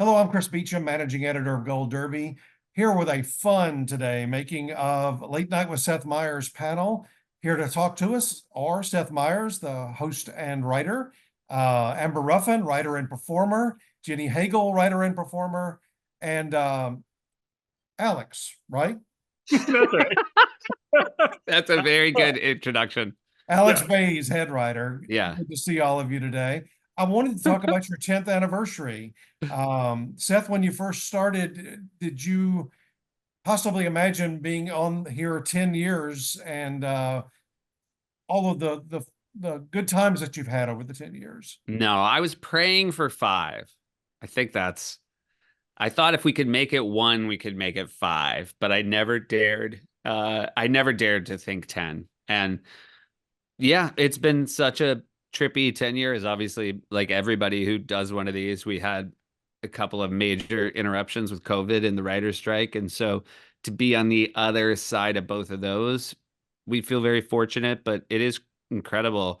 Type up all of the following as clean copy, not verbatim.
Hello, I'm Chris Beachum, managing editor of Gold Derby, here with a fun today making of Late Night with Seth Meyers panel. Here to talk to us are Seth Meyers, the host and writer, Amber Ruffin, writer and performer, Jenny Hagel, writer and performer, and Alex, right? That's right. That's a very good introduction. Alex Baze, head writer. Yeah. Good to see all of you today. I wanted to talk about your 10th anniversary. Seth, when you first started, did you possibly imagine being on here 10 years and all of the good times that you've had over the 10 years? No, I was praying for 5. I thought if we could make it 1, we could make it 5, but I never dared. I never dared to think 10. And yeah, it's been such a trippy 10 years. Obviously, like everybody who does one of these, we had a couple of major interruptions with COVID and the writer's strike. And so to be on the other side of both of those, we feel very fortunate, but it is incredible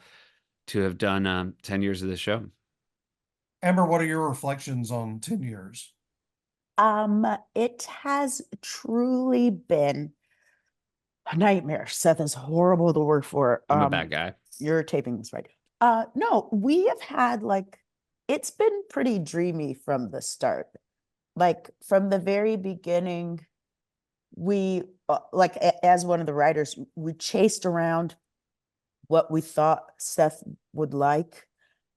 to have done 10 years of the show. Amber, what are your reflections on 10 years? It has truly been a nightmare. Seth is horrible to work for. I'm a bad guy. You're taping this right. No, we have had it's been pretty dreamy from the start. Like from the very beginning, we as one of the writers, we chased around what we thought Seth would like.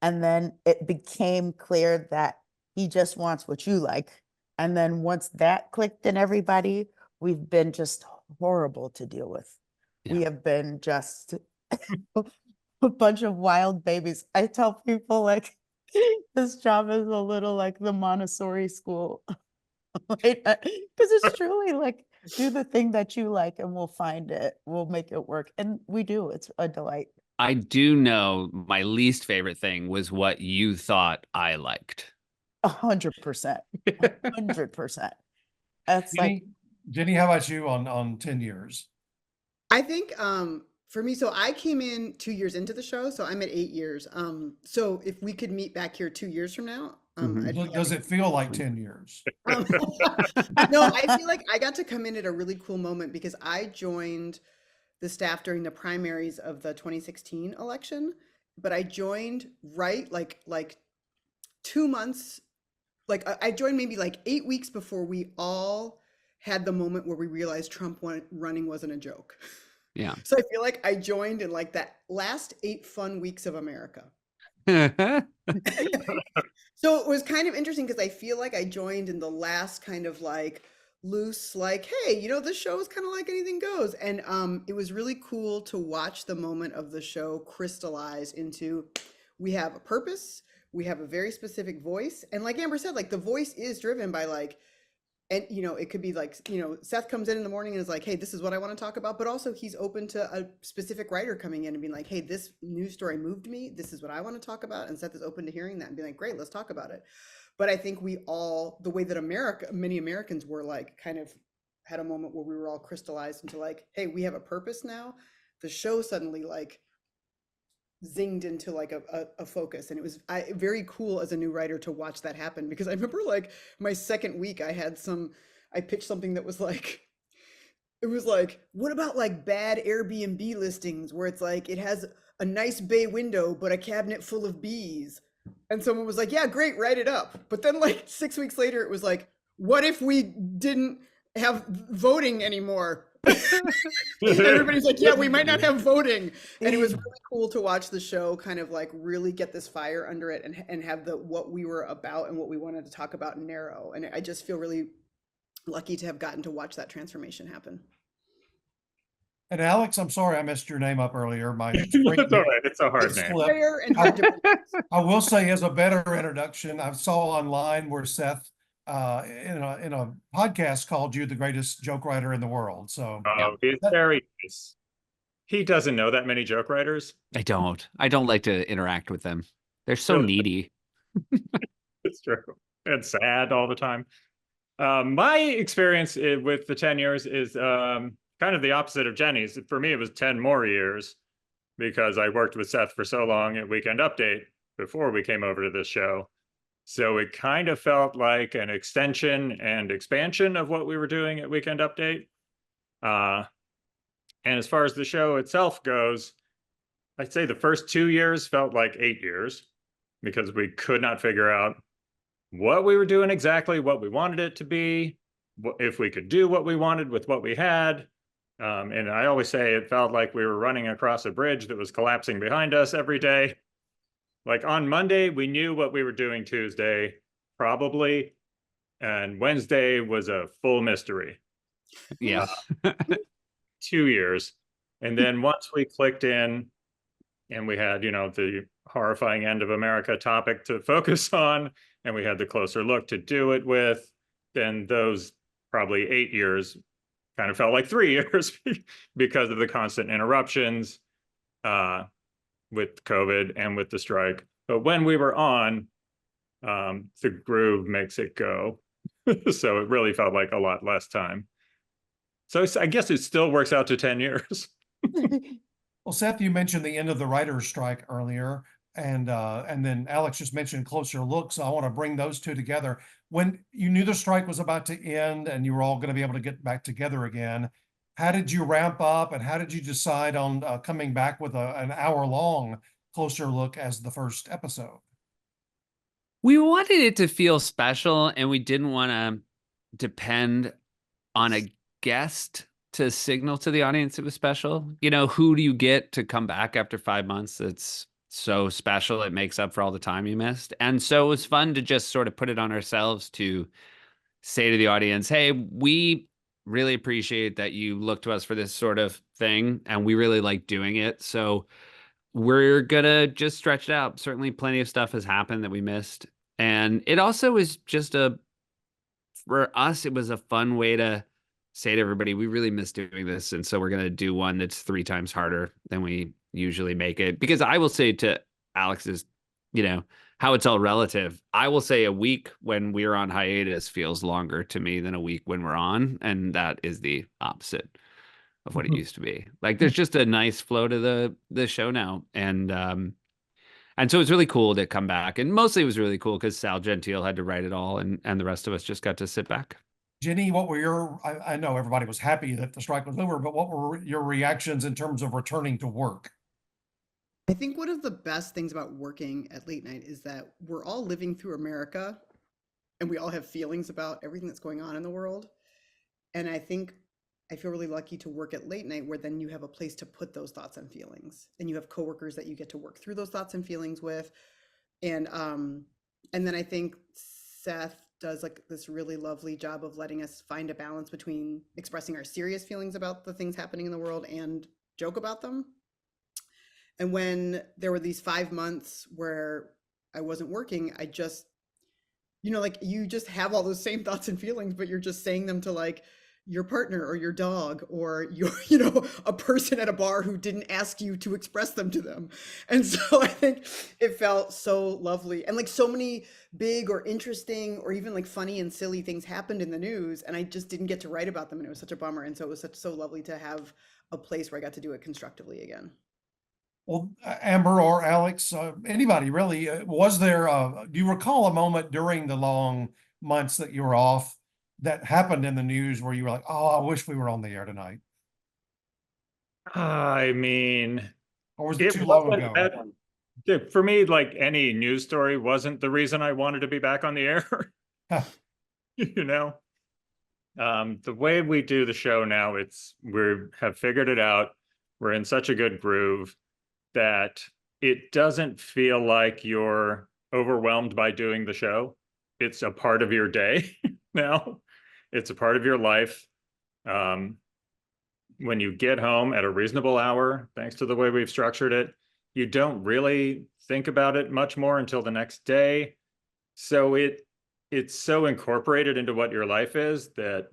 And then it became clear that he just wants what you like. And then once that clicked in everybody, we've been just horrible to deal with. Yeah. We have been just a bunch of wild babies. I tell people this job is a little like the Montessori school. Right? Because it's truly do the thing that you like and we'll find it. We'll make it work. And we do. It's a delight. I do know my least favorite thing was what you thought I liked. 100%. 100%. That's Jenny, how about you on 10 years? I think for me, so I came in 2 years into the show, so I'm at 8 years. So if we could meet back here 2 years from now, does it feel like 10 years? No, I feel like I got to come in at a really cool moment because I joined the staff during the primaries of the 2016 election, but I joined right like 2 months. I joined maybe 8 weeks before we all had the moment where we realized Trump running wasn't a joke. Yeah. So I feel like I joined in that last 8 fun weeks of America. So it was kind of interesting because I feel like I joined in the last kind of loose, hey, this show is kind of like anything goes. And it was really cool to watch the moment of the show crystallize into, we have a purpose. We have a very specific voice. And like Amber said, the voice is driven by and it could be Seth comes in the morning and is like, hey, this is what I want to talk about. But also he's open to a specific writer coming in and being like, hey, this news story moved me. This is what I want to talk about. And Seth is open to hearing that and being like, great, let's talk about it. But I think we all, the way that many Americans were kind of had a moment where we were all crystallized into hey, we have a purpose now. The show suddenly zinged into a focus, and it was very cool as a new writer to watch that happen, because I remember my second week I pitched something that was it was what about bad Airbnb listings where it's it has a nice bay window but a cabinet full of bees, and someone was like, yeah, great, write it up. But then 6 weeks later it was what if we didn't have voting anymore? Everybody's like, yeah, we might not have voting. And it was really cool to watch the show kind of really get this fire under it and have what we were about and what we wanted to talk about narrow. And I just feel really lucky to have gotten to watch that transformation happen. And Alex, I'm sorry I messed your name up earlier. It's all right. It's a hard name. I will say, as a better introduction, I saw online where Seth in a podcast called you the greatest joke writer in the world. So he's very nice. He doesn't know that many joke writers. I don't like to interact with them. They're so needy. It's true. And sad all the time. My experience with the 10 years is kind of the opposite of Jenny's. For me, it was 10 more years because I worked with Seth for so long at Weekend Update before we came over to this show. So it kind of felt like an extension and expansion of what we were doing at Weekend Update. And as far as the show itself goes, I'd say the first 2 years felt like 8 years because we could not figure out what we were doing exactly, what we wanted it to be, if we could do what we wanted with what we had. And I always say it felt like we were running across a bridge that was collapsing behind us every day. Like on Monday, we knew what we were doing Tuesday, probably, and Wednesday was a full mystery. Yeah. 2 years. And then once we clicked in and we had, the horrifying end of America topic to focus on, and we had the closer look to do it with, then those probably 8 years kind of felt like 3 years because of the constant interruptions with COVID and with the strike. But when we were on, the groove makes it go. So it really felt like a lot less time. So I guess it still works out to 10 years. Well, Seth, you mentioned the end of the writer's strike earlier, and then Alex just mentioned closer looks. So I want to bring those two together. When you knew the strike was about to end and you were all going to be able to get back together again, how did you ramp up and how did you decide on coming back with an hour-long closer look as the first episode? We wanted it to feel special, and we didn't want to depend on a guest to signal to the audience it was special. Who do you get to come back after 5 months? It's so special. It makes up for all the time you missed. And so it was fun to just sort of put it on ourselves to say to the audience, hey, we really appreciate that you look to us for this sort of thing, and we really like doing it. So we're gonna just stretch it out. Certainly plenty of stuff has happened that we missed. And it also was just for us, it was a fun way to say to everybody, we really miss doing this. And so we're going to do one that's 3 times harder than we usually make it. Because I will say to Alex's, how it's all relative. I will say a week when we're on hiatus feels longer to me than a week when we're on. And that is the opposite of what it used to be. Like there's just a nice flow to the show now. And so it's really cool to come back. And mostly it was really cool because Sal Gentile had to write it all and the rest of us just got to sit back. Jenny, what were I know everybody was happy that the strike was over, but what were your reactions in terms of returning to work? I think one of the best things about working at late night is that we're all living through America and we all have feelings about everything that's going on in the world. And I feel really lucky to work at late night where then you have a place to put those thoughts and feelings, and you have coworkers that you get to work through those thoughts and feelings with. And then I think Seth does like this really lovely job of letting us find a balance between expressing our serious feelings about the things happening in the world and joke about them. And when there were these 5 months where I wasn't working, I just, like you just have all those same thoughts and feelings, but you're just saying them to like your partner or your dog or your, a person at a bar who didn't ask you to express them to them. And so I think it felt so lovely. And like so many big or interesting or even like funny and silly things happened in the news, and I just didn't get to write about them. And it was such a bummer. And so it was so lovely to have a place where I got to do it constructively again. Well, Amber or Alex, anybody really, was there, do you recall a moment during the long months that you were off that happened in the news where you were like, oh, I wish we were on the air tonight? I mean, Or was it too long ago? For me, like any news story wasn't the reason I wanted to be back on the air. The way we do the show now, we have figured it out. We're in such a good groove that it doesn't feel like you're overwhelmed by doing the show. It's a part of your day now. It's a part of your life. When you get home at a reasonable hour, thanks to the way we've structured it, you don't really think about it much more until the next day. So it's so incorporated into what your life is that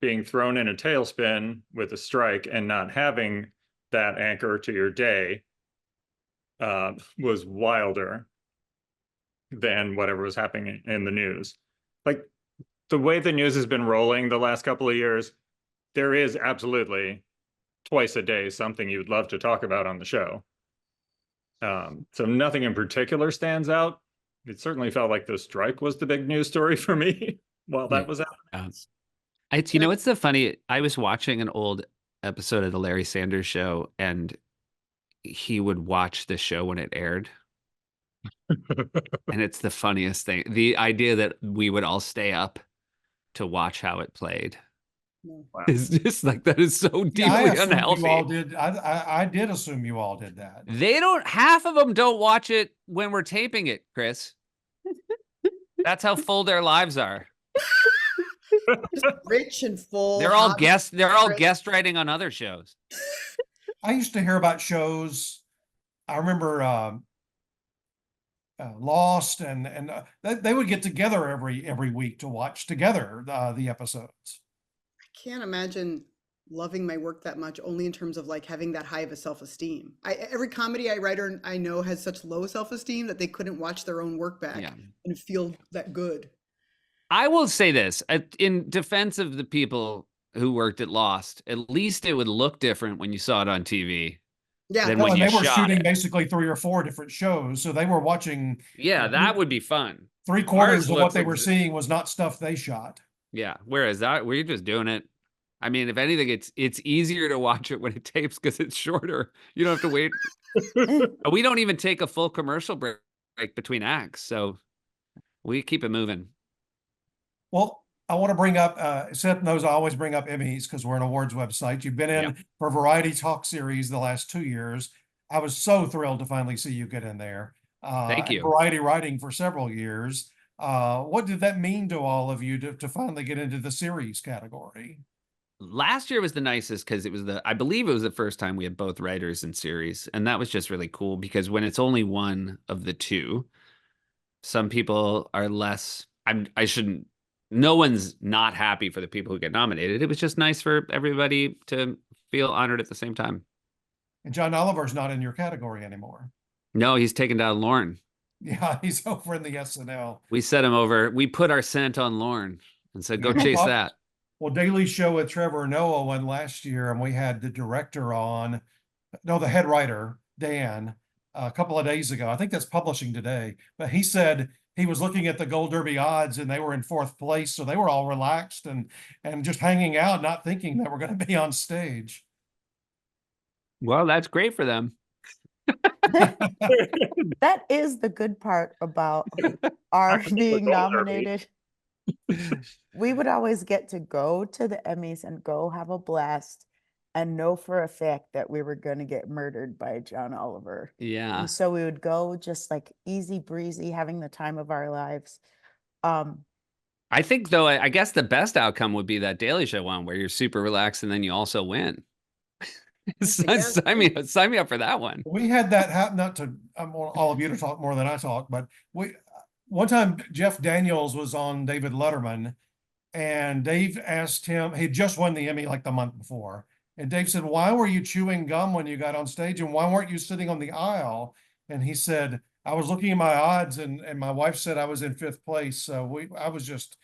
being thrown in a tailspin with a strike and not having that anchor to your day was wilder than whatever was happening in the news. Like the way the news has been rolling the last couple of years, there is absolutely twice a day something you'd love to talk about on the show. So nothing in particular stands out, It certainly felt like the strike was the big news story for me while that Yeah. was happening. It's, you know, it's the funny, I was watching an old episode of the Larry Sanders Show, and he would watch the show when it aired. And it's the funniest thing. The idea that we would all stay up to watch how it played No. Wow. is just like, that is so Yeah, I deeply assumed unhealthy. you all did. I did assume you all did that. They don't, half of them don't watch it when we're taping it, Chris. That's how full their lives are. Just rich and full. They're all hobby- guest writing on other shows. I used to hear about shows. I remember Lost, and they would get together every week to watch together the episodes. I can't imagine loving my work that much, only in terms of like having that high of a self-esteem. Every comedy writer I know has such low self-esteem that they couldn't watch their own work back Yeah. and feel that good. I will say this in defense of the people who worked at Lost, at least it would look different when you saw it on TV. Yeah, Then Well, when and you they were shot shooting it. basically 3 or 4 different shows, so they were watching Yeah, that would be fun. 3/4 Ours of what looks they were exa- seeing was not stuff they shot. Yeah. Whereas that we're just doing it. I mean, if anything, it's easier to watch it when it tapes because it's shorter. You don't have to wait. We don't even take a full commercial break between acts, so we keep it moving. Well, I want to bring up, Seth knows I always bring up Emmys because we're an awards website. You've been in Yep. for Variety Talk Series the last 2 years. I was so thrilled to finally see you get in there. Thank and you. Variety writing for several years. What did that mean to all of you to finally get into the series category? Last year was the nicest because it was I believe it was the first time we had both writers in series, and that was just really cool because when it's only one of the two, some people are less. I shouldn't. No one's not happy for the people who get nominated. It was just nice for everybody to feel honored at the same time. And John Oliver's not in your category anymore. No, he's taken down Lorne. Yeah, he's over in the SNL. We set him over. We put our scent on Lorne and said, "Go Yeah. chase that." Well, Daily Show with Trevor Noah won last year, and we had the director on, no, the head writer, Dan, a couple of days ago. I think that's publishing today. But he said he was looking at the Gold Derby odds and they were in 4th place. So they were all relaxed and just hanging out, not thinking that we're going to be on stage. Well, that's great for them. That is the good part about our Actually, being the Gold Derby. nominated. We would always get to go to the Emmys and go have a blast and know for a fact that we were going to get murdered by John Oliver. Yeah. And so we would go just like easy breezy, having the time of our lives. I think though, I guess the best outcome would be that Daily Show one where you're super relaxed and then you also win. Sign me up for that one. We had that happen, not to, I want all of you to talk more than I talk, but one time Jeff Daniels was on David Letterman and Dave asked him, he'd just won the Emmy like the month before. And Dave said, "Why were you chewing gum when you got on stage? And why weren't you sitting on the aisle?" And he said, "I was looking at my odds and my wife said I was in 5th place. So I was just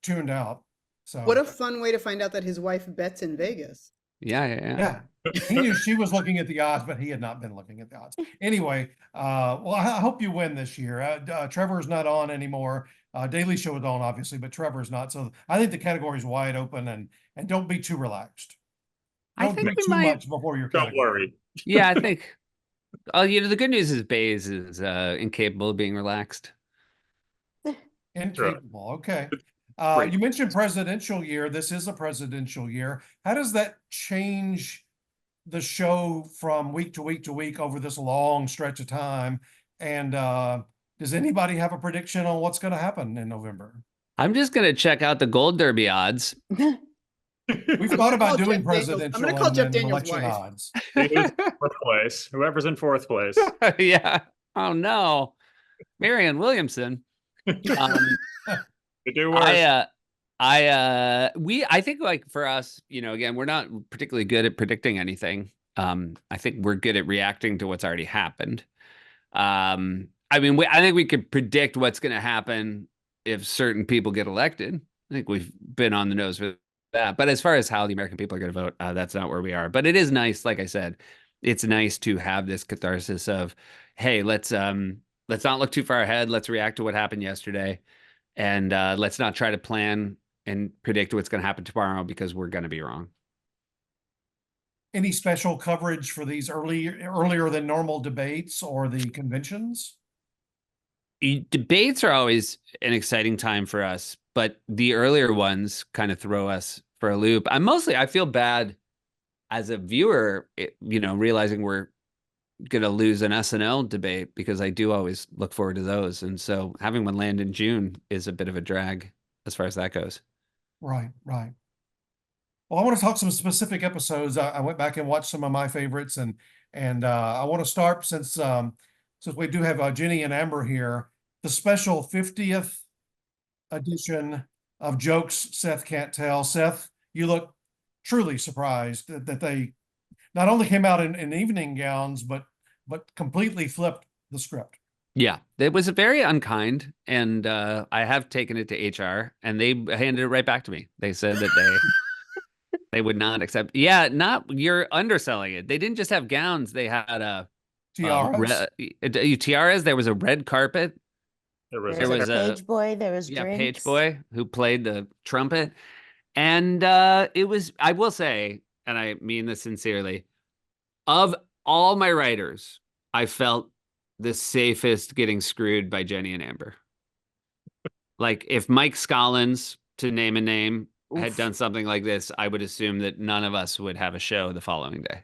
tuned out." So What a fun way to find out that his wife bets in Vegas. Yeah. he knew she was looking at the odds, but he had not been looking at the odds. Anyway, well, I hope you win this year. Trevor's not on anymore. Daily Show is on, obviously, but Trevor's not. So I think the category is wide open and don't be too relaxed. I Don't think drink we too might- much before your Don't category. worry. Yeah, I think. You know, the good news is Baze is incapable of being relaxed. Incapable. Okay. Great. You mentioned presidential year. This is a presidential year. How does that change the show from week to week to week over this long stretch of time? And does anybody have a prediction on what's going to happen in November? I'm just gonna check out the Gold Derby odds. We've thought about call doing Jeff Daniels- presidential I'm gonna call Jeff and Daniels' election wife. odds. It is 4th place. Whoever's in 4th place. Yeah. Oh no, Marianne Williamson. Could do worse. I think like for us, you know, again, we're not particularly good at predicting anything. I think we're good at reacting to what's already happened. I mean, I think we could predict what's going to happen if certain people get elected. I think we've been on the nose with that. But as far as how the American people are going to vote, that's not where we are. But it is nice, like I said, it's nice to have this catharsis of, hey, let's let's not look too far ahead. Let's react to what happened yesterday. And let's not try to plan and predict what's going to happen tomorrow because we're going to be wrong. Any special coverage for these earlier than normal debates or the conventions? Debates are always an exciting time for us, but the earlier ones kind of throw us for a loop. I feel bad as a viewer, realizing we're going to lose an SNL debate because I do always look forward to those. And so having one land in June is a bit of a drag as far as that goes. Right, right. Well, I want to talk some specific episodes. I went back and watched some of my favorites, and I want to start since we do have Jenny and Amber here, the special 50th edition of Jokes Seth Can't Tell. Seth, you look truly surprised that they not only came out in evening gowns, but completely flipped the script. Yeah, it was very unkind, and I have taken it to HR, and they handed it right back to me. They said that they would not accept. Yeah, you're underselling it. They didn't just have gowns; they had Tiaras. Tiaras. There was a red carpet. There was There was a a page boy. There was drinks. Page boy who played the trumpet, and it was. I will say, and I mean this sincerely, of all my writers, I felt the safest getting screwed by Jenny and Amber. Like if Mike Scollins, to name a name, had done something like this, I would assume that none of us would have a show the following day.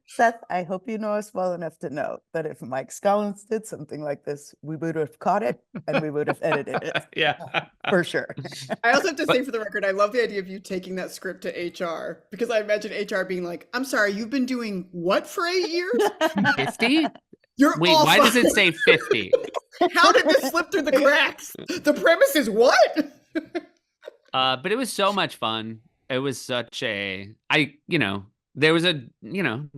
Seth, I hope you know us well enough to know that if Mike Scollins did something like this, we would have caught it and we would have edited it. Yeah. For sure. I also have to say for the record, I love the idea of you taking that script to HR because I imagine HR being like, I'm sorry, you've been doing what for 8 years? 50? You're Wait, why does it say 50? How did this slip through the cracks? The premise is what? But it was so much fun. It was such there was a,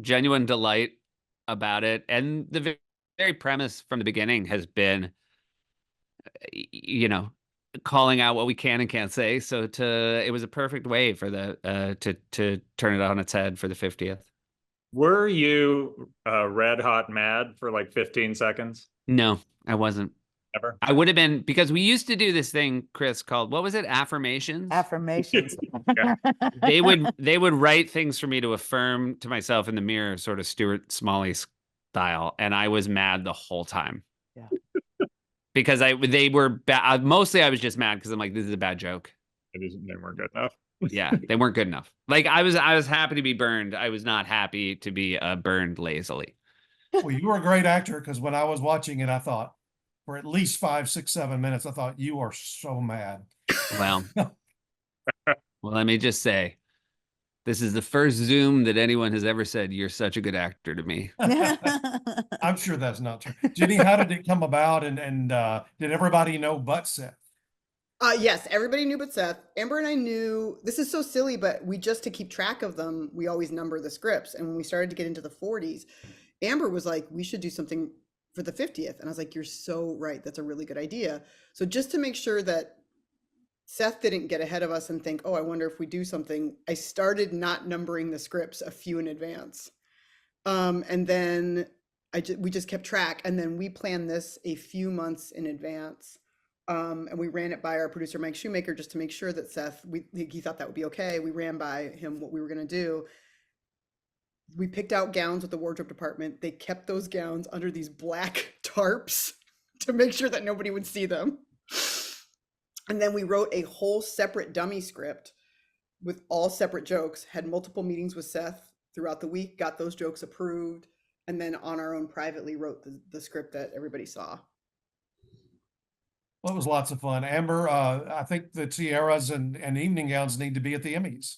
genuine delight about it. And the very premise from the beginning has been, calling out what we can and can't say. So it was a perfect way for to turn it on its head for the 50th. Were you red hot mad for like 15 seconds? No, I wasn't. Ever? I would have been, because we used to do this thing, Chris, called, what was it? Affirmations? Affirmations. Yeah. They would write things for me to affirm to myself in the mirror, sort of Stuart Smalley style. And I was mad the whole time. Yeah. Because they were bad. Mostly I was just mad because I'm like, this is a bad joke. They weren't good enough. Yeah, they weren't good enough. Like I was happy to be burned. I was not happy to be burned lazily. Well, you were a great actor because when I was watching it, I thought for at least 5, 6, 7 minutes, I thought you are so mad. Well, let me just say, this is the first Zoom that anyone has ever said, you're such a good actor to me. I'm sure that's not true. Jenny, how did it come about? And did everybody know but Seth? Yes, everybody knew but Seth. Amber and I knew, this is so silly, but to keep track of them, we always number the scripts. And when we started to get into the 40s, Amber was like, we should do something for the 50th. And I was like, you're so right. That's a really good idea. So just to make sure that Seth didn't get ahead of us and think, oh, I wonder if we do something, I started not numbering the scripts a few in advance. And then we just kept track. And then we planned this a few months in advance. And we ran it by our producer, Mike Shoemaker, just to make sure that Seth, he thought that would be okay. We ran by him what we were going to do. We picked out gowns with the wardrobe department. They kept those gowns under these black tarps to make sure that nobody would see them. And then we wrote a whole separate dummy script with all separate jokes, had multiple meetings with Seth throughout the week, got those jokes approved, and then on our own privately wrote the script that everybody saw. Well, it was lots of fun. Amber, I think the tiaras and evening gowns need to be at the Emmys.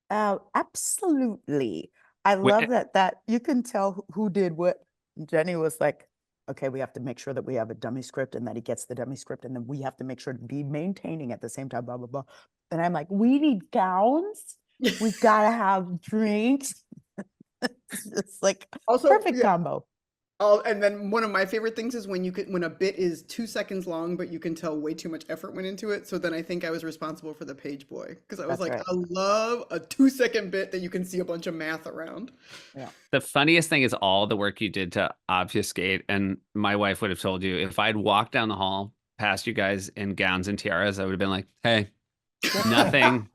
Absolutely. I love that you can tell who did what. Jenny was like, okay, we have to make sure that we have a dummy script and that he gets the dummy script. And then we have to make sure to be maintaining at the same time, blah, blah, blah. And I'm like, we need gowns. We gotta have drinks. It's like Also, perfect combo. Oh, and then one of my favorite things is when a bit is 2 seconds long, but you can tell way too much effort went into it. So then I think I was responsible for the page boy because I was That's like, right. I love a 2 second bit that you can see a bunch of math around. Yeah. The funniest thing is all the work you did to obfuscate. And my wife would have told you if I'd walked down the hall past you guys in gowns and tiaras, I would have been like, hey, nothing.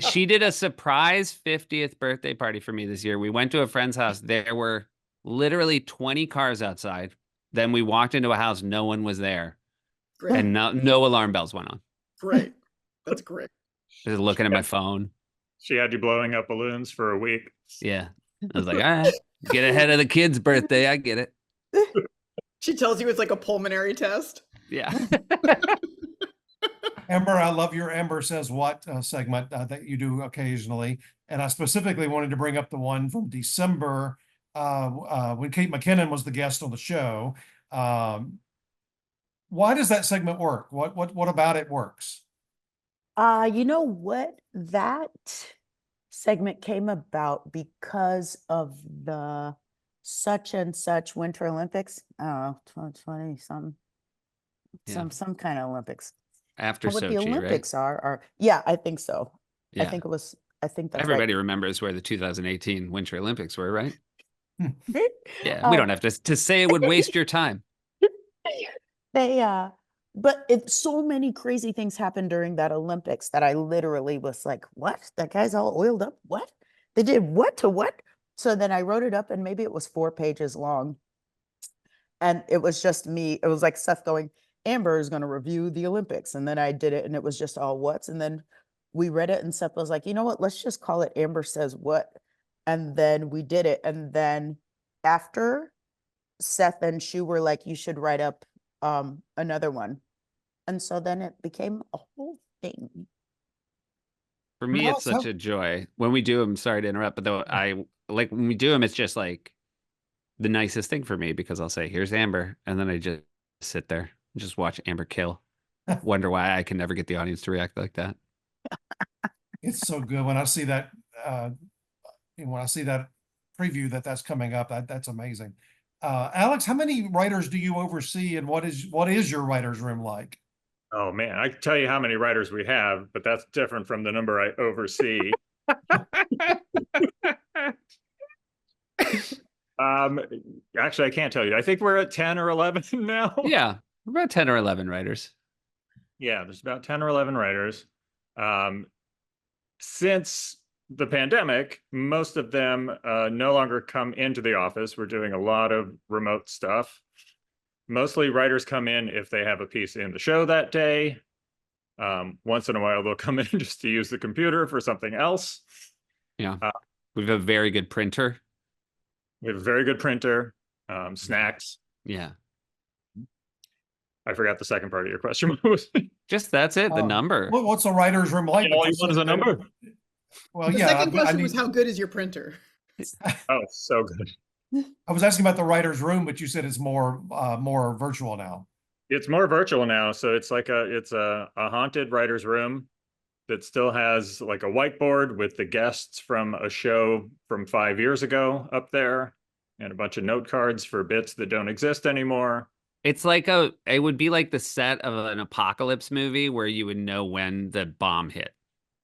She did a surprise 50th birthday party for me this year. We went to a friend's house. There were literally 20 cars outside. Then we walked into a house, no one was there. Great. And no alarm bells went on. Great. That's great. Just looking at my phone. She had you blowing up balloons for a week. Yeah. I was like, all right, get ahead of the kid's birthday. I get it. She tells you it's like a pulmonary test. Yeah. Amber, I love your Amber Says What segment that you do occasionally. And I specifically wanted to bring up the one from December when Kate McKinnon was the guest on the show. Why does that segment work? What about it works? You know what? That segment came about because of the such and such Winter Olympics. I don't know, 2020 something. Yeah. Some kind of Olympics. After And what the Sochi, right? Olympics are yeah, I think so. Yeah. I think that's Everybody remembers where the 2018 Winter Olympics were, right? right. Yeah. We don't have to say it would waste your time. They but so many crazy things happened during that Olympics that I literally was like, what? That guy's all oiled up. What? They did what to what? So then I wrote it up and maybe it was 4 pages long. And it was just me. It was like Seth going, Amber is going to review the Olympics. And then I did it and it was just all what's. And then we read it and Seth was like, you know what? Let's just call it Amber Says What. And then we did it. And then after Seth and Shu were like, you should write up another one. And so then it became a whole thing. For me, it's such a joy when we do them. Sorry to interrupt, but though I like when we do them, it's just like the nicest thing for me because I'll say, here's Amber. And then I just sit there and just watch Amber kill. Wonder why I can never get the audience to react like that. It's so good when I see that preview that's coming up. That's amazing. Alex, how many writers do you oversee and what is your writer's room like? Oh man, I can tell you how many writers we have, but that's different from the number I oversee. Actually, I can't tell you. I think we're at 10 or 11 now. Yeah, about 10 or 11 writers. Yeah, there's about 10 or 11 writers. Since the pandemic, most of them no longer come into the office. We're doing a lot of remote stuff. Mostly writers come in if they have a piece in the show that day. Once in a while, they'll come in just to use the computer for something else. Yeah. We have a very good printer. We have a very good printer. Snacks. Yeah. I forgot the second part of your question. Just that's it. The number. What's a writer's room like? All you want is a number. Well, The yeah. second question was how good is your printer? Oh, so good. I was asking about the writer's room, but you said it's more virtual now. It's more virtual now. So it's like a haunted writer's room that still has like a whiteboard with the guests from a show from 5 years ago up there and a bunch of note cards for bits that don't exist anymore. It's like it would be like the set of an apocalypse movie where you would know when the bomb hit.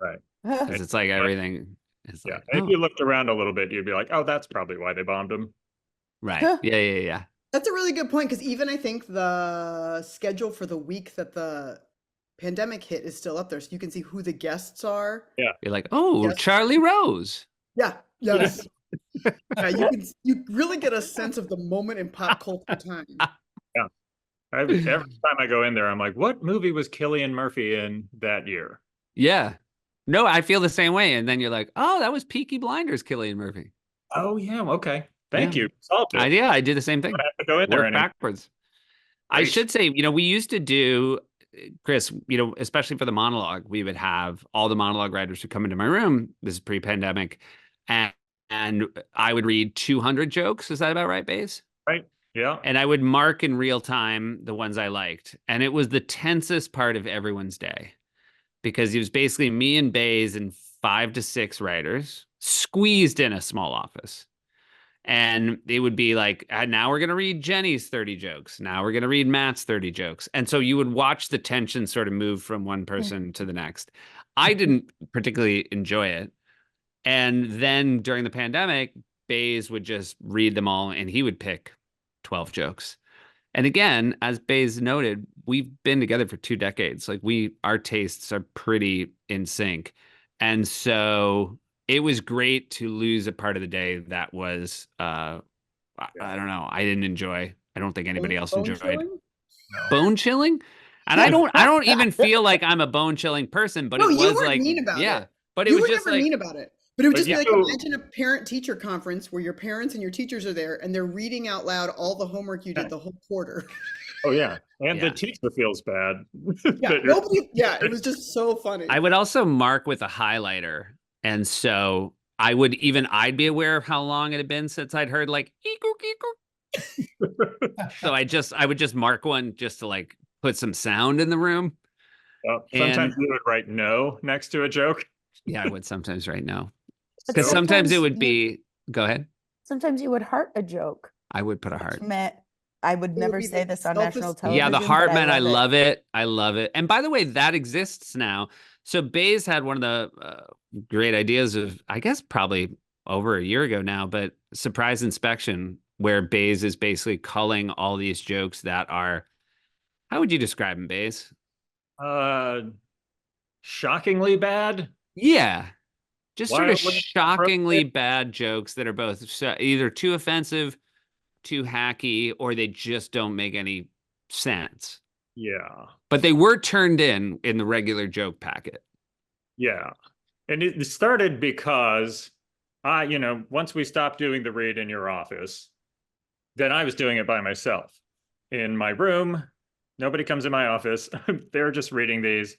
Right. Because it's like everything is Yeah. like, And if you looked around a little bit, you'd be like, oh, that's probably why they bombed him. right. Yeah. That's a really good point because even I think the schedule for the week that the pandemic hit is still up there, so you can see who the guests are. Yeah. You're like, oh, Yes. Charlie Rose. Yeah. Yes. Yeah, you really get a sense of the moment in pop culture time. Every time I go in there, I'm like, what movie was Cillian Murphy in that year? Yeah. No, I feel the same way. And then you're like, oh, that was Peaky Blinders, Cillian Murphy. Oh, yeah. Okay. Thank Yeah. you. Solved it. I did the same thing. I have to go in there Work and backwards. I Great. should say, we used to do, Chris, especially for the monologue, we would have all the monologue writers who come into my room. This is pre-pandemic. And I would read 200 jokes. Is that about right, Baze? right. Yeah. And I would mark in real time the ones I liked. And it was the tensest part of everyone's day because it was basically me and Baze and 5 to 6 writers squeezed in a small office. And it would be like, now we're going to read Jenny's 30 jokes. Now we're going to read Matt's 30 jokes. And so you would watch the tension sort of move from one person to the next. I didn't particularly enjoy it. And then during the pandemic, Baze would just read them all and he would pick 12 jokes. And again, as Baze noted, we've been together for 2 decades. Like our tastes are pretty in sync. And so it was great to lose a part of the day that was, I don't know, I didn't enjoy. I don't think anybody else enjoyed. Chilling? Bone chilling? And I don't even feel like I'm a bone chilling person, but No, it you was weren't like, mean about yeah, it. but it You was were just never like, mean about it. But it would But just be like, you- imagine a parent-teacher conference where your parents and your teachers are there and they're reading out loud all the homework you did the whole quarter. Oh yeah, and Yeah. the teacher feels bad. Yeah, nobody. Yeah, it was just so funny. I would also mark with a highlighter. And so I'd be aware of how long it had been since I'd heard like, eek, so I would just mark one just to like put some sound in the room. Sometimes And- you would write no next to a joke. Yeah, I would sometimes write no. But Because sometimes it would you- be, go ahead. Sometimes you would heart a joke. I would put a which heart. meant I would would never be say the this on self-esteem. national Yeah, television. Yeah, the heart man, I it. love it. I love it. And by the way, that exists now. So Baze had one of the great ideas of, I guess, probably over a year ago now, but surprise inspection, where Baze is basically culling all these jokes that are, how would you describe them, Baze? Shockingly bad. Yeah. Just sort of Wildly shockingly inappropriate. bad jokes that are both either too offensive, too hacky, or they just don't make any sense. Yeah, But they were turned in the regular joke packet. yeah. And it started because once we stopped doing the read in your office, then I was doing it by myself in my room. Nobody comes in my office. They're just reading these.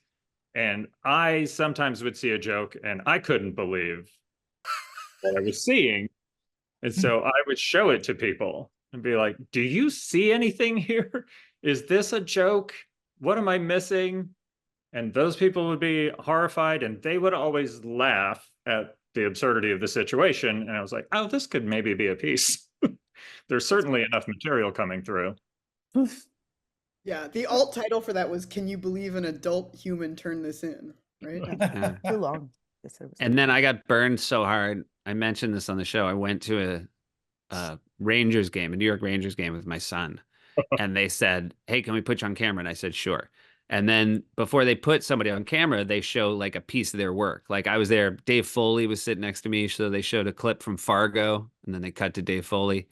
And I sometimes would see a joke and I couldn't believe what I was seeing. And so I would show it to people and be like, do you see anything here? Is this a joke? What am I missing? And those people would be horrified and they would always laugh at the absurdity of the situation. And I was like, oh, this could maybe be a piece. There's certainly enough material coming through. Yeah, the alt title for that was "Can you believe an adult human turned this in?" Right? Yeah. Too long. Yes, it was. And then I got burned so hard. I mentioned this on the show. I went to a Rangers game, a New York Rangers game with my son. And they said, hey, can we put you on camera? And I said, sure. And then before they put somebody on camera, they show like a piece of their work. Like I was there, Dave Foley was sitting next to me. So they showed a clip from Fargo and then they cut to Dave Foley.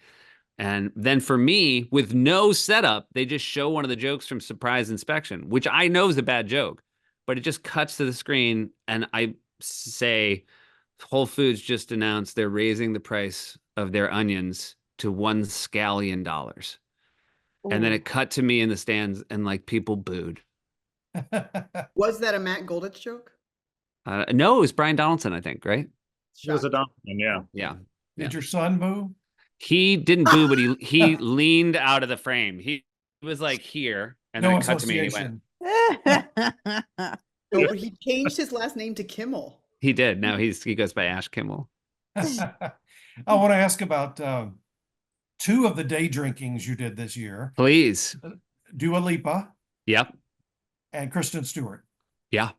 And then for me, with no setup, they just show one of the jokes from Surprise Inspection, which I know is a bad joke, but it just cuts to the screen and I say, Whole Foods just announced they're raising the price of their onions to $1 scallion. And then Ooh. it cut to me in the stands and like people booed. Was that a Matt Goldich joke? No, it was Brian Donaldson, I think, right? It was a Shocked. dominant, yeah. Yeah. Did your son boo? He didn't boo, but he leaned out of the frame. He was like here, and No then it cut to me and he went. association. No, but he changed his last name to Kimmel. He did. Now he goes by Ash Kimmel. I want to ask about 2 of the day drinkings you did this year. Please. Dua Lipa Yep. and Kristen Stewart. Yeah.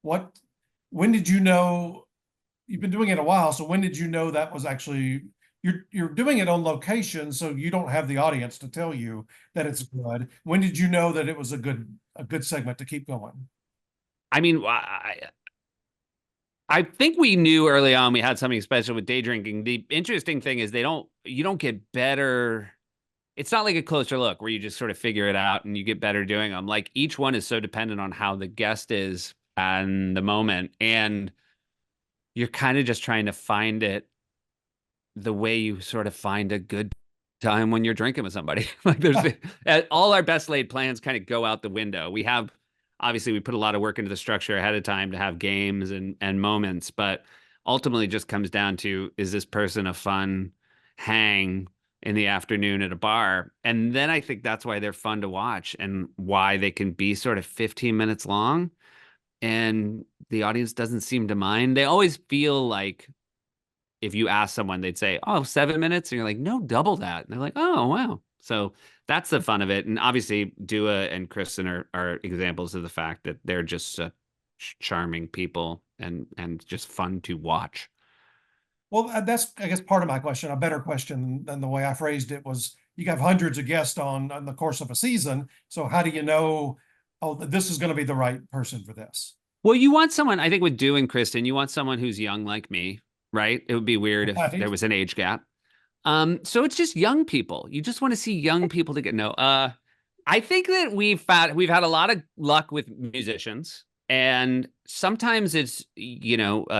When did you know, you've been doing it a while, so when did you know that was actually, you're doing it on location, so you don't have the audience to tell you that it's good. When did you know that it was a good segment to keep going? I mean, I think we knew early on we had something special with day drinking. The interesting thing is you don't get better. It's not like a closer look where you just sort of figure it out and you get better doing them. Like each one is so dependent on how the guest is and the moment. And you're kind of just trying to find it the way you sort of find a good time when you're drinking with somebody. Like there's all our best laid plans kind of go out the window. Obviously we put a lot of work into the structure ahead of time to have games and moments, but ultimately it just comes down to, is this person a fun hang in the afternoon at a bar? And then I think that's why they're fun to watch and why they can be sort of 15 minutes long and the audience doesn't seem to mind. They always feel like if you ask someone, they'd say, oh, 7 minutes. And you're like, no, double that. And they're like, oh, wow. So that's the fun of it. And obviously Dua and Kristen are examples of the fact that they're just charming people and just fun to watch. Well, that's, I guess, part of my question. A better question than the way I phrased it was, you have hundreds of guests on the course of a season. So how do you know, oh, this is going to be the right person for this? Well, you want someone, I think with Dua and Kristen, you want someone who's young like me, right? It would be weird if Right. there was an age gap. So it's just young people. You just want to see young people to get know. I think that we've had a lot of luck with musicians, and sometimes it's,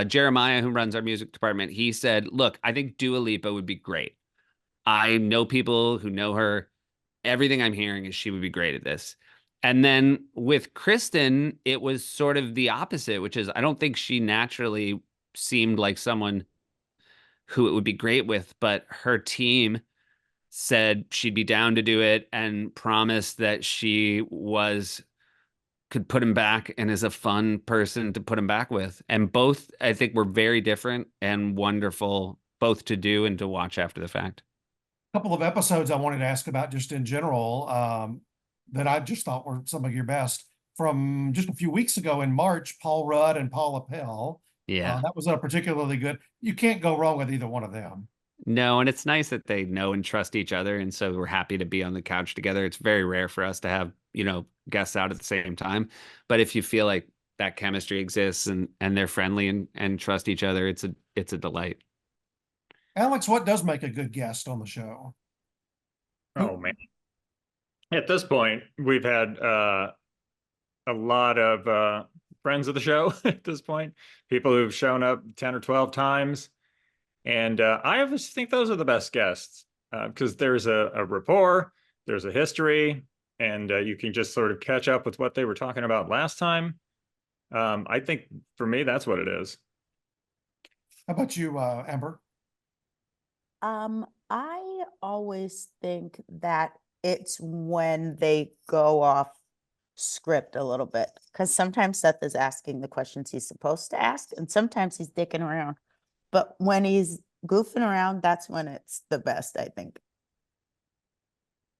Jeremiah, who runs our music department, he said, look, I think Dua Lipa would be great. I know people who know her. Everything I'm hearing is she would be great at this. And then with Kristen, it was sort of the opposite, which is I don't think she naturally seemed like someone who it would be great with, but her team said she'd be down to do it and promised that she could put him back and is a fun person to put him back with. And both, I think, were very different and wonderful, both to do and to watch after the fact. A couple of episodes I wanted to ask about just in general, that I just thought were some of your best. From just a few weeks ago in March, Paul Rudd and Paula Pell. Yeah. That was a particularly good. You can't go wrong with either one of them. No, and it's nice that they know and trust each other. And so we're happy to be on the couch together. It's very rare for us to have, guests out at the same time. But if you feel like that chemistry exists and they're friendly and trust each other, it's a delight. Alex, what does make a good guest on the show? Oh man. At this point, we've had a lot of friends of the show at this point, people who've shown up 10 or 12 times. And I always think those are the best guests because there's a rapport, there's a history, and you can just sort of catch up with what they were talking about last time. I think for me, that's what it is. How about you, Amber? I always think that it's when they go off script a little bit, because sometimes Seth is asking the questions he's supposed to ask, and sometimes he's dicking around. But when he's goofing around, that's when it's the best, I think.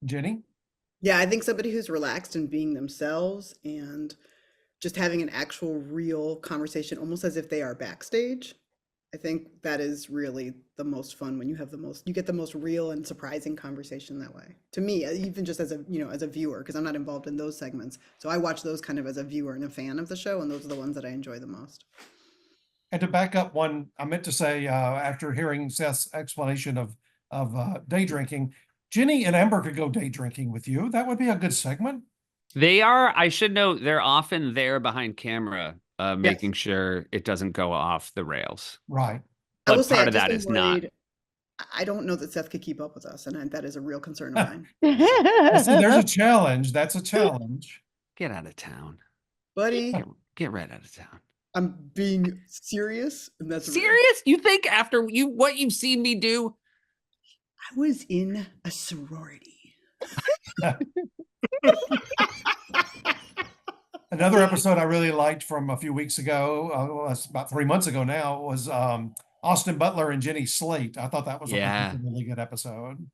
Jenny? Yeah, I think somebody who's relaxed and being themselves and just having an actual real conversation, almost as if they are backstage. I think that is really the most fun when you get the most real and surprising conversation that way. To me, even just as a viewer, because I'm not involved in those segments. So I watch those kind of as a viewer and a fan of the show, and those are the ones that I enjoy the most. And to back up one, I meant to say, after hearing Seth's explanation of day drinking, Jenny and Amber could go day drinking with you. That would be a good segment. They are, I should note, they're often there behind camera, making sure it doesn't go off the rails. Right. I will But say, part I've of just that been is not. worried. I don't know that Seth could keep up with us, and that is a real concern of mine. See, there's a challenge. That's a challenge. Get out of town. Buddy, Get right out of town. I'm being serious, and that's real. Serious? You think after what you've seen me do? I was in a sorority. Another episode I really liked from a few weeks ago, it's about 3 months ago now, was Austin Butler and Jenny Slate. I thought that was a really good episode.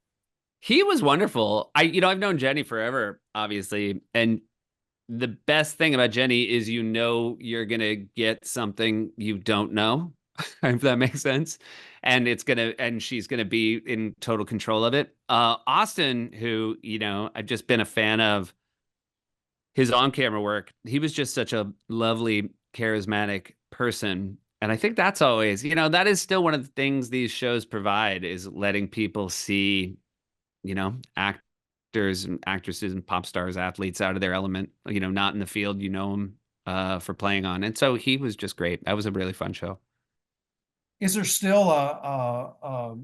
He was wonderful. I've known Jenny forever, obviously. And the best thing about Jenny is you're going to get something you don't know, if that makes sense. And she's going to be in total control of it. Austin, who, I've just been a fan of his on-camera work. He was just such a lovely, charismatic person. And I think that's always, that is still one of the things these shows provide, is letting people see, actors and actresses and pop stars, athletes out of their element, not in the field, them for playing on. And so he was just great. That was a really fun show. Is there still a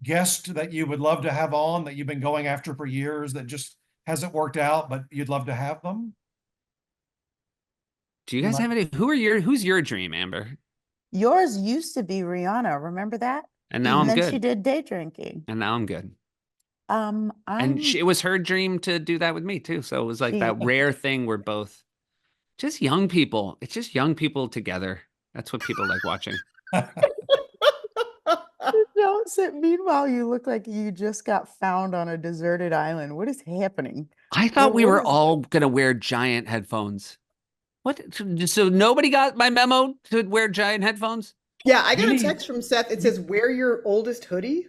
guest that you would love to have on that you've been going after for years that just hasn't worked out, but you'd love to have them? Do you guys have any? Who's your dream, Amber? Yours used to be Rihanna. Remember that? And now I'm then good. She did day drinking. And now I'm good. And it was her dream to do that with me too. So it was like that rare thing where both just young people. It's just young people together. That's what people like watching. don't sit. Meanwhile, you look like you just got found on a deserted island. What is happening? I thought we what were is- all gonna wear giant headphones. What? So nobody got my memo to wear giant headphones? Yeah, I got a Jenny- text from Seth. It says, "Wear your oldest hoodie."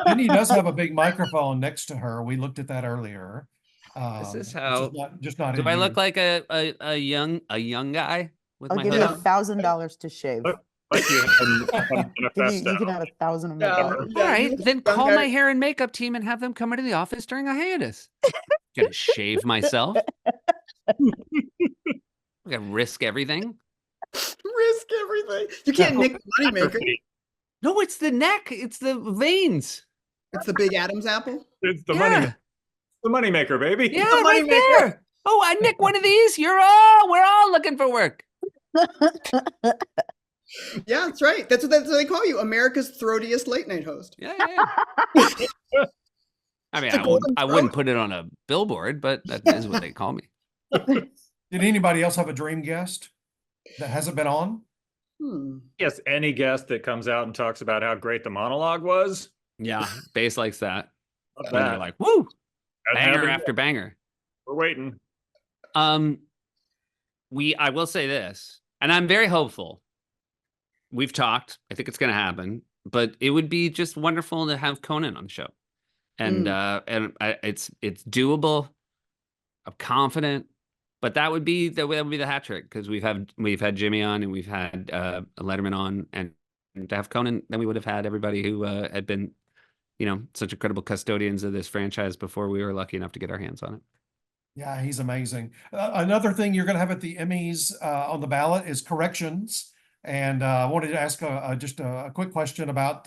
Jenny does have a big microphone next to her. We looked at that earlier. This is It's how. just not Do in I look use. like a young guy with I'll my give you hood? hood. $1,000 to shave. Look, like you have a manifesto. You can have 1,000 of Yeah, makeup. All yeah, right, you then young call guy- my hair and makeup team and have them come into the office during a hiatus. Gonna shave myself. I gotta risk everything. risk everything. You can't nick the moneymaker. No, it's the neck. It's the veins. It's the big Adam's apple. It's the Yeah. moneymaker, baby. Yeah, the right moneymaker. there. Oh, I nick one of these. We're all looking for work. Yeah, that's right. That's what they call you, America's throatiest late night host. Yeah, yeah. I mean, The golden I wouldn't put it on a billboard, but that is what they call me. Did anybody else have a dream guest that hasn't been on? Yes, any guest that comes out and talks about how great the monologue was. Yeah, Baze likes that. Love And they're that. like, woo, Hasn't banger happened after yet. banger. We're waiting. I will say this, and I'm very hopeful. We've talked. I think it's going to happen, but it would be just wonderful to have Conan on the show, and it's doable. I'm confident, but that would be the hat trick because we've had Jimmy on and we've had Letterman on, and to have Conan, then we would have had everybody who had been, such incredible custodians of this franchise before we were lucky enough to get our hands on it. Yeah, he's amazing. Another thing you're going to have at the Emmys on the ballot is corrections. And I wanted to ask just a quick question about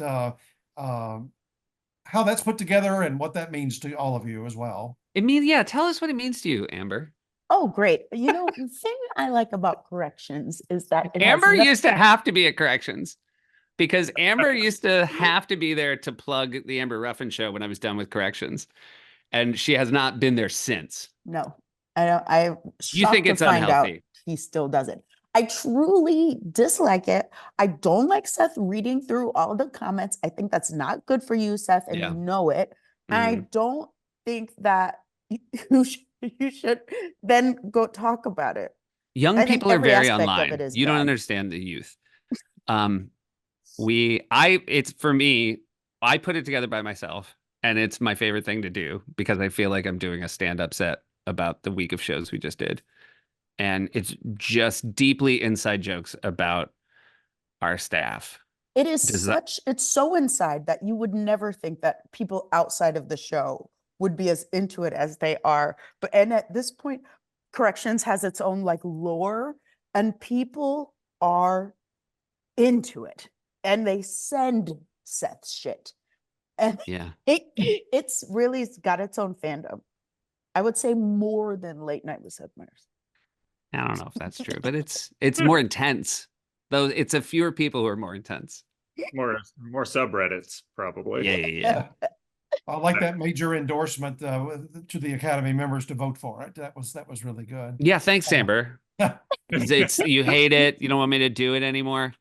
how that's put together and what that means to all of you as well. Yeah, tell us what it means to you, Amber. Oh, great. The thing I like about corrections is that it has Amber no- used to have to be at corrections because Amber used to have to be there to plug the Amber Ruffin show when I was done with corrections. And she has not been there since. No, I don't. I'm You think shocked to it's find out unhealthy? he still does it. I truly dislike it. I don't like Seth reading through all the comments. I think that's not good for you, Seth, and Yeah. you know it. And I don't think that you should then go talk about it. Young I think people are every very aspect of online. it is You don't bad. understand the youth. It's for me, I put it together by myself, and it's my favorite thing to do because I feel like I'm doing a stand-up set about the week of shows we just did. And it's just deeply inside jokes about our staff. It is Does that- it's so inside that you would never think that people outside of the show would be as into it as they are. And at this point, corrections has its own like lore, and people are into it, and they send Seth shit. And Yeah. it's really got its own fandom. I would say more than Late Night with Seth Meyers. I don't know if that's true, but it's more intense. Though it's a fewer people who are more intense. More subreddits, probably. Yeah. I like that major endorsement to the Academy members to vote for it. That was really good. Yeah, thanks, Amber. It's you hate it. You don't want me to do it anymore.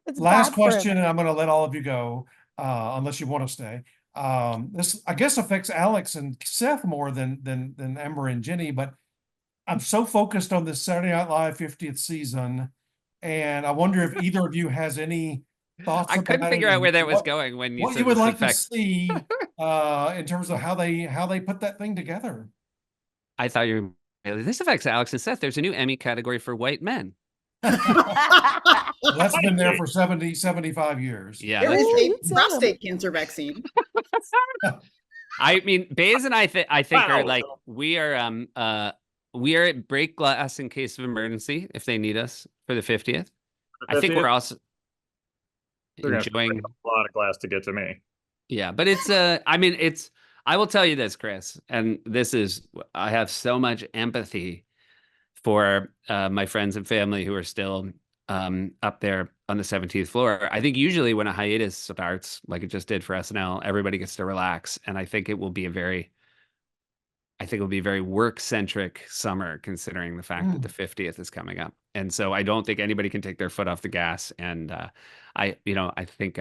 It's Last bad for him. question, and I'm going to let all of you go, unless you want to stay. This, I guess, affects Alex and Seth more than Amber and Jenny, but I'm so focused on this Saturday Night Live 50th season, and I wonder if either of you has any thoughts. I couldn't about figure it out and where that was what- going when you What said you would this like to affects- see in terms of how they put that thing together. I thought you were this affects Alex and Seth. There's a new Emmy category for white men. That's been there for 75 years. Yeah, There that's is true. you a tell him. prostate cancer vaccine. I mean, Baze and I think are Wow. like we are at break glass in case of emergency if they need us for the 50th. I think we're also They're gonna have to break enjoying. a lot of glass to get to me. Yeah, but it's I mean, I will tell you this, Chris, and I have so much empathy for my friends and family who are still up there on the 17th floor. I think usually when a hiatus starts, like it just did for SNL, everybody gets to relax, and I think it will be a very work-centric summer, considering the fact that the 50th is coming up. And so I don't think anybody can take their foot off the gas. And I think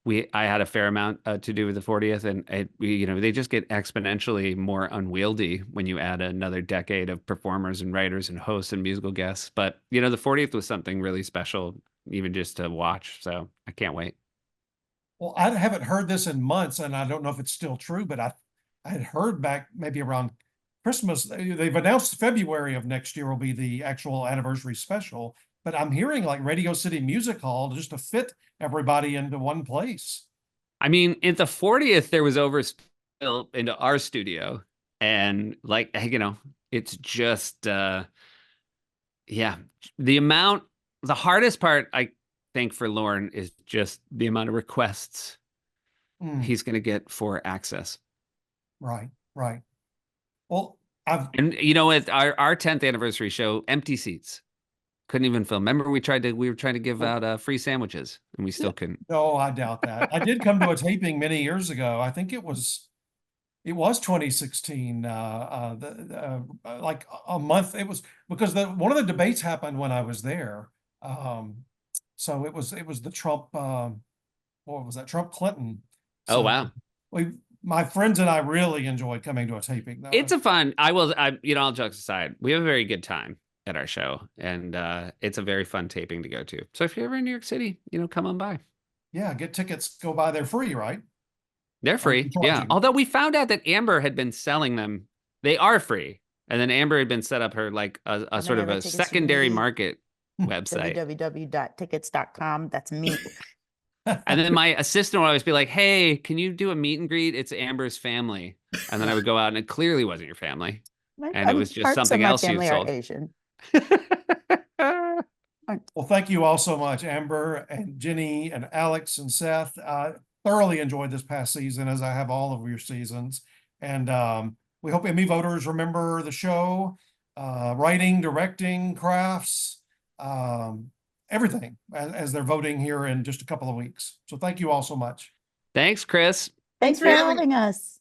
I had a fair amount to do with the 40th, and they just get exponentially more unwieldy when you add another decade of performers and writers and hosts and musical guests. But the 40th was something really special, even just to watch. So I can't wait. Well, I haven't heard this in months, and I don't know if it's still true, but I had heard back maybe around Christmas. They've announced February of next year will be the actual anniversary special, but I'm hearing like Radio City Music Hall just to fit everybody into one place. I mean, at the 40th, there was overspill into our studio, and it's just the hardest part I think for Lorne is just the amount of requests he's going to get for access. Right. Well, at our 10th anniversary show, empty seats, couldn't even film. Remember, we were trying to give out free sandwiches, and we still couldn't. No, I doubt that. I did come to a taping many years ago. I think it was 2016. Like a month. It was because one of the debates happened when I was there. So it was the Trump. What was that? Trump Clinton. Oh, wow. My friends and I really enjoyed coming to a taping, though. It's a fun. All jokes aside, we have a very good time at our show, and it's a very fun taping to go to. So if you're ever in New York City, come on by. Yeah, get tickets, go by. They're free, right? They're free. Yeah. Although we found out that Amber had been selling them. They are free. And then Amber had been set up her like a sort of a secondary market website. www.tickets.com. That's me. And then my assistant would always be like, "Hey, can you do a meet and greet? It's Amber's family." And then I would go out, and it clearly wasn't your family. And it was just something else you sold. Asian. Well, thank you all so much, Amber and Jenny and Alex and Seth. Thoroughly enjoyed this past season, as I have all of your seasons. And we hope Emmy voters remember the show, writing, directing, crafts, everything as they're voting here in just a couple of weeks. So thank you all so much. Thanks, Chris. Thanks for having us.